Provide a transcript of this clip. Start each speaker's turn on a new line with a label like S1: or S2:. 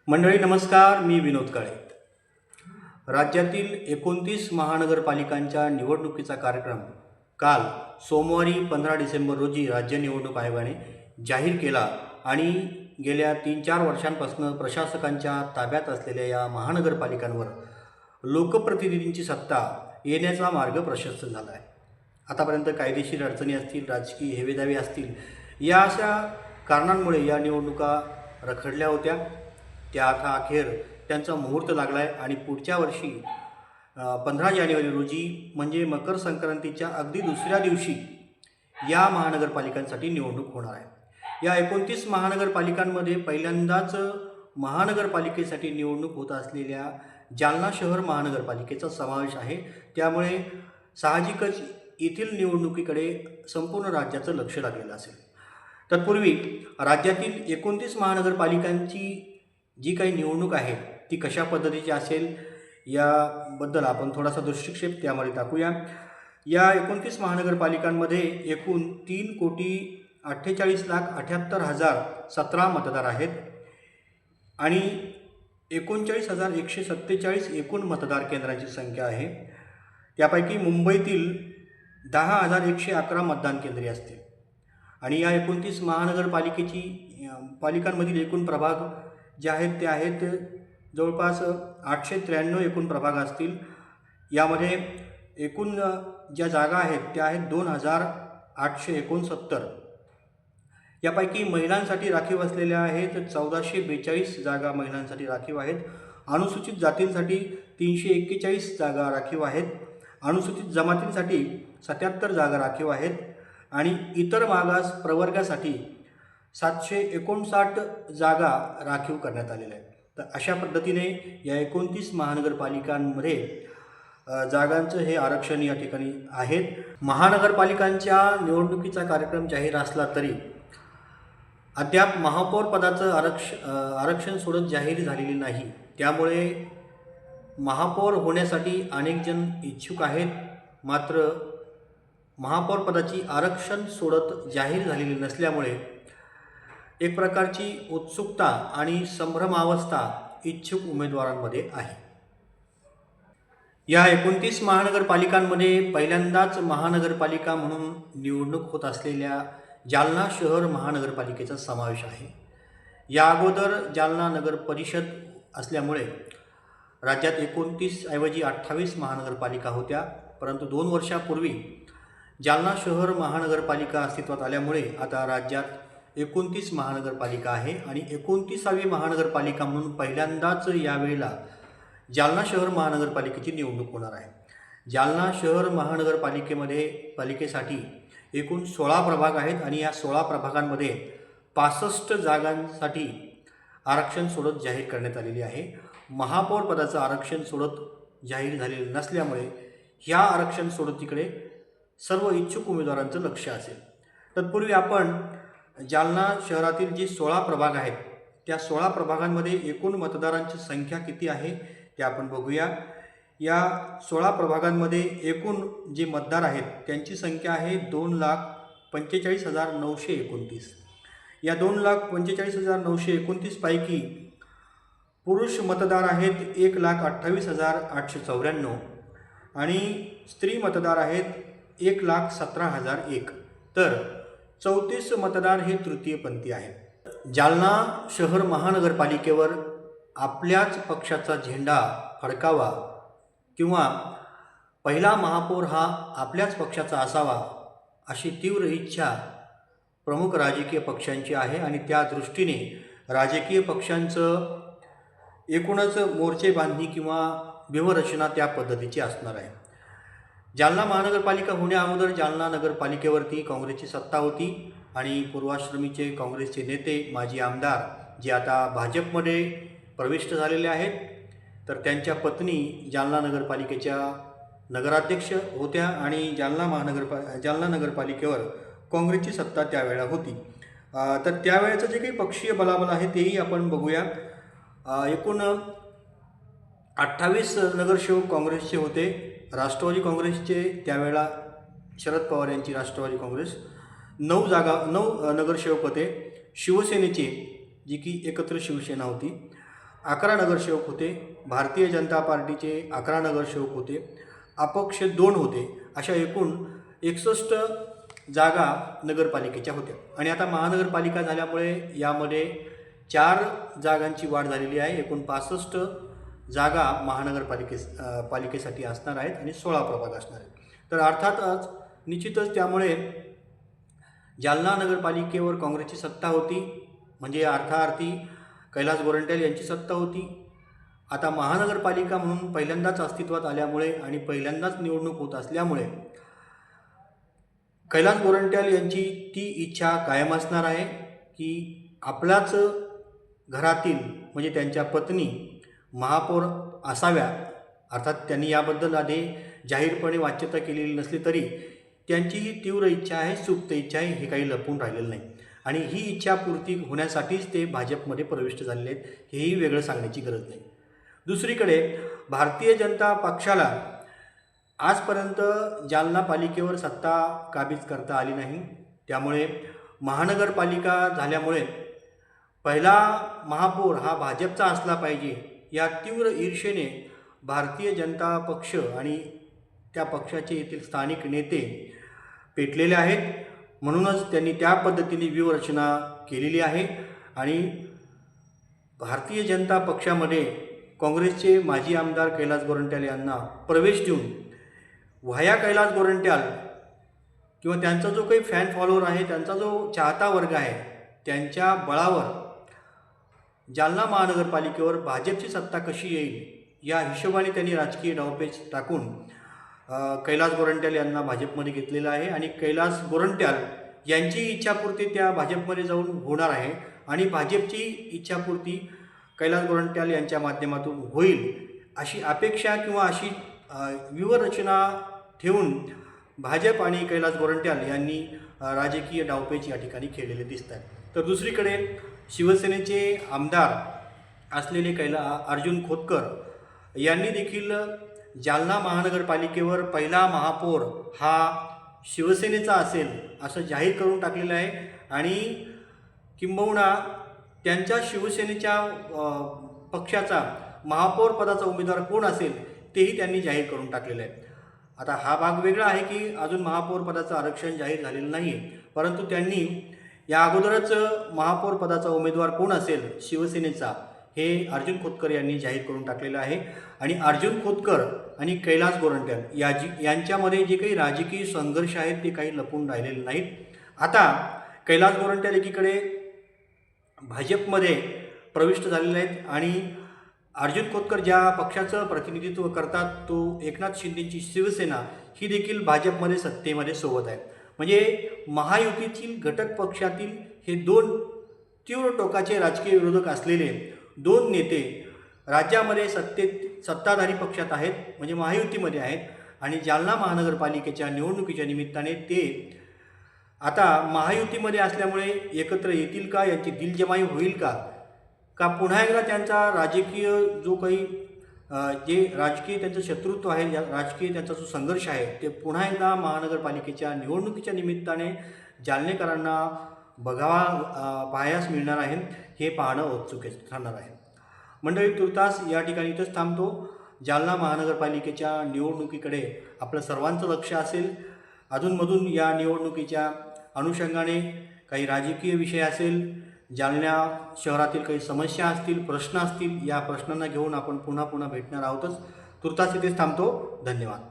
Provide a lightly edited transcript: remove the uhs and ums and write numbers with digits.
S1: मंडळी नमस्कार, मी विनोद काळे. राज्यातील 29 महानगरपालिकांच्या निवडणुकीचा कार्यक्रम काल सोमवारी 15 डिसेंबर रोजी राज्य निवडणूक आयोगाने जाहीर केला आणि गेल्या 3-4 वर्षांपासून प्रशासकांच्या ताब्यात असलेल्या या महानगरपालिकांवर लोकप्रतिनिधींची सत्ता येण्याचा मार्ग प्रशस्त झाला आहे. आतापर्यंत कायदेशीर अडचणी असतील, राजकीय हेवेदावे असतील, या अशा कारणांमुळे या निवडणुका रखडल्या होत्या. त्या आता अखेर त्यांचा मुहूर्त लागला आहे आणि पुढच्या वर्षी 15 जानेवारी रोजी म्हणजे मकर संक्रांतीच्या अगदी दुसऱ्या दिवशी या महानगरपालिकांसाठी निवडणूक होणार आहे. या 29 महानगरपालिकांमध्ये पहिल्यांदाच महानगरपालिकेसाठी निवडणूक होत असलेल्या जालना शहर महानगरपालिकेचा समावेश आहे. त्यामुळे साहजिकच येथील निवडणुकीकडे संपूर्ण राज्याचं लक्ष लागलेलं असेल. तत्पूर्वी राज्यातील 29 महानगरपालिकांची जी काही निवडणूक आहे ती कशा पद्धतीची असेल याबद्दल आपण थोडासा दृष्टिक्षेप त्यामध्ये टाकूया. या 29 महानगरपालिकांमध्ये एकूण 3,48,78,017 मतदार आहेत आणि 39,147 एकूण मतदार केंद्रांची संख्या आहे. त्यापैकी मुंबईतील 10,111 मतदान केंद्रे असतील आणि या 29 पालिकांमधील एकूण प्रभाग जे आहेत ते आहेत जवळपास 893 एकूण प्रभाग असतील. यामध्ये एकूण ज्या जागा आहेत त्या आहेत 2,869. यापैकी महिलांसाठी राखीव असलेल्या आहेत 1442 जागा महिलांसाठी राखीव आहेत. अनुसूचित जातींसाठी 341 जागा राखीव आहेत. अनुसूचित जमातींसाठी 77 जागा राखीव आहेत आणि इतर मागास प्रवर्गासाठी 759 जागा राखीव करण्यात आलेल्या आहेत. तर अशा पद्धतीने या 29 महानगरपालिकांमध्ये जागांचं हे आरक्षण या ठिकाणी आहेत. महानगरपालिकांच्या निवडणुकीचा कार्यक्रम जाहीर असला तरी अद्याप महापौर पदाचं आरक्षण सोडत जाहीर झालेली नाही. त्यामुळे महापौर होण्यासाठी अनेक जण इच्छुक आहेत, मात्र महापौर पदाची आरक्षण सोडत जाहीर झालेली नसल्यामुळे एक प्रकारची उत्सुकता आणि संभ्रमावस्था इच्छुक उमेदवारांमध्ये आहे. या 29 महानगरपालिकांमध्ये पहिल्यांदाच महानगरपालिका म्हणून निवडणूक होत असलेल्या जालना शहर महानगरपालिकेचा समावेश आहे. या अगोदर जालना नगर परिषद असल्यामुळे राज्यात 29 ऐवजी 28 महानगरपालिका होत्या. परंतु 2 वर्षापूर्वी जालना शहर महानगरपालिका अस्तित्वात आल्यामुळे आता राज्यात 29 महानगरपालिका आहे आणि 29वी महानगरपालिका म्हणून पहिल्यांदाच यावेळेला जालना शहर महानगरपालिकेची निवडणूक होणार आहे. जालना शहर पालिकेसाठी एकूण 16 प्रभाग आहेत आणि या 16 प्रभागांमध्ये 65 जागांसाठी आरक्षण सोडत जाहीर करण्यात आलेली आहे. महापौर पदाचं आरक्षण सोडत जाहीर झालेलं नसल्यामुळे ह्या आरक्षण सोडतीकडे सर्व इच्छुक उमेदवारांचं लक्ष असेल. तत्पूर्वी आपण जालना शहरातील जे 16 प्रभाग आहेत त्या 16 प्रभागांमध्ये एकूण मतदारांची संख्या किती आहे ते आपण बघूया. या 16 प्रभागांमध्ये एकूण जे मतदार आहेत त्यांची संख्या आहे 2,45,929. या 2,45,929 पैकी पुरुष मतदार आहेत 1,28,894 आणि स्त्री मतदार आहेत 1,17,001. तर 34 मतदार हे तृतीयपंथी आहेत. जालना शहर महानगरपालिकेवर आपल्याच पक्षाचा झेंडा फडकावा किंवा पहिला महापौर हा आपल्याच पक्षाचा असावा अशी तीव्र इच्छा प्रमुख राजकीय पक्षांची आहे आणि त्या दृष्टीने राजकीय पक्षांचं एकूणच मोर्चे बांधणी किंवा व्यूहरचना त्या पद्धतीची असणार आहे. जालना महानगरपालिका होण्याअगोदर जालना नगरपालिकेवरती काँग्रेसची सत्ता होती आणि पूर्वाश्रमीचे काँग्रेसचे नेते माजी आमदार जे आता भाजपमध्ये प्रविष्ट झालेले आहेत, तर त्यांच्या पत्नी जालना नगरपालिकेच्या नगराध्यक्ष होत्या आणि जालना नगरपालिकेवर काँग्रेसची सत्ता त्यावेळेला होती. तर त्यावेळेचं जे काही पक्षीय बलाबल आहे तेही आपण बघूया. एकूण 28 नगरसेवक काँग्रेसचे होते. राष्ट्रवादी काँग्रेसचे त्यावेळेला शरद पवार यांची राष्ट्रवादी काँग्रेस 9 नगरसेवक होते. शिवसेनेचे जी की एकत्र शिवसेना होती 11 नगरसेवक होते, भारतीय जनता पार्टीचे 11 नगरसेवक होते, अपक्ष 2 होते, अशा एकूण 61 जागा नगरपालिकेच्या होत्या. आणि आता महानगरपालिका झाल्यामुळे यामध्ये 4 जागांची वाढ झालेली आहे. एकूण 65 जागा पालिकेसाठी असणार आहेत आणि 16 प्रभाग असणार आहेत. तर अर्थातच निश्चितच त्यामुळे जालना नगरपालिकेवर काँग्रेसची सत्ता होती, म्हणजे अर्थार्थी कैलास गोरंट्याल यांची सत्ता होती. आता महानगरपालिका म्हणून पहिल्यांदाच अस्तित्वात आल्यामुळे आणि पहिल्यांदाच निवडणूक होत असल्यामुळे कैलास गोरंट्याल यांची ती इच्छा कायम असणार आहे की आपल्याच घरातील म्हणजे त्यांच्या पत्नी महापौर असाव्या. अर्थात त्यांनी याबद्दल आधी जाहीरपणे वाच्यता केलेली नसली तरी त्यांची ही तीव्र इच्छा आहे, सुप्त इच्छा आहे, हे काही लपून राहिलेलं नाही. आणि ही इच्छा पूर्ती होण्यासाठीच ते भाजपमध्ये प्रविष्ट झालेले आहेत, हेही वेगळं सांगण्याची गरज नाही. दुसरीकडे भारतीय जनता पक्षाला आजपर्यंत जालना पालिकेवर सत्ता काबीज करता आली नाही. त्यामुळे महानगरपालिका झाल्यामुळे पहिला महापौर हा भाजपचा असला पाहिजे या तीव्र ईर्षेने भारतीय जनता पक्ष आणि त्या पक्षाचे येथील स्थानिक नेते पेटलेले आहेत. म्हणूनच त्यांनी त्या पद्धतीने व्यूहरचना केलेली आहे. आणि भारतीय जनता पक्षामध्ये काँग्रेसचे माजी आमदार कैलास गोरंट्याल यांना प्रवेश देऊन व्हाया कैलास गोरंट्याल किंवा त्यांचा जो काही फॅन फॉलोअर आहे, त्यांचा जो चाहता वर्ग आहे, त्यांच्या बळावर जालना महानगरपालिकेवर भाजपची सत्ता कशी येईल या हिशोबाने त्यांनी राजकीय डावपेच टाकून कैलास गोरंट्याल यांना भाजपमध्ये घेतलेलं आहे. आणि कैलास गोरंट्याल यांची इच्छापूर्ती त्या भाजपमध्ये जाऊन होणार आहे आणि भाजपची इच्छापूर्ती कैलास गोरंट्याल यांच्या माध्यमातून होईल अशी अपेक्षा किंवा अशी व्यूहरचना ठेवून भाजप आणि कैलास गोरंट्याल यांनी राजकीय डावपेच या ठिकाणी खेळलेले दिसत आहेत. तर दुसरीकडे शिवसेनेचे आमदार असलेले अर्जुन खोतकर यांनी देखील जालना महानगरपालिकेवर पहिला महापौर हा शिवसेनेचा असेल असं जाहीर करून टाकलेलं आहे. आणि किंबहुना त्यांच्या शिवसेनेच्या पक्षाचा महापौर पदाचा उमेदवार कोण असेल तेही त्यांनी जाहीर करून टाकलेलं आहे. आता हा भाग वेगळा आहे की अजून महापौर पदाचं आरक्षण जाहीर झालेलं नाही आहे, परंतु त्यांनी या अगोदरच महापौर पदाचा उमेदवार कोण असेल शिवसेनेचा हे अर्जुन खोतकर यांनी जाहीर करून टाकलेलं आहे. आणि अर्जुन खोतकर आणि कैलास गोरंट्याल यांच्यामध्ये जे काही राजकीय संघर्ष आहेत ते काही लपून राहिलेले नाहीत. आता कैलास गोरंट्याल एकीकडे भाजपमध्ये प्रविष्ट झालेले आहेत आणि अर्जुन खोतकर ज्या पक्षाचं प्रतिनिधित्व करतात तो एकनाथ शिंदेची शिवसेना ही देखील भाजपमध्ये सत्तेमध्ये सोबत आहे. म्हणजे महायुतीतील घटक पक्षातील हे 2 तीव्र टोकाचे राजकीय विरोधक असलेले 2 नेते राज्यामध्ये सत्ताधारी पक्षात आहेत, म्हणजे महायुतीमध्ये आहेत. आणि जालना महानगरपालिकेच्या निवडणुकीच्या निमित्ताने ते आता महायुतीमध्ये असल्यामुळे एकत्र येतील का, यांची दिलजमाई होईल का पुन्हा एकदा त्यांचा राजकीय जो काही जे राजकीय त्यांचं शत्रुत्व आहे, या राजकीय त्यांचा जो संघर्ष आहे ते पुन्हा एकदा महानगरपालिकेच्या निवडणुकीच्या निमित्ताने जालनेकरांना पाहायला मिळणार आहे, हे पाहणं औत्सुक्य ठरणार आहे. मंडळी, तुर्तास या ठिकाणी इथंच थांबतो. जालना महानगरपालिकेच्या निवडणुकीकडे आपलं सर्वांचं लक्ष असेल. अधूनमधून या निवडणुकीच्या अनुषंगाने काही राजकीय विषय असेल, जालना शहरातील काही समस्या असतील, प्रश्न असतील, या प्रश्नांना घेऊन आपण पुन्हा भेटणार आहोतच. तुर्तास इथेच थांबतो. धन्यवाद.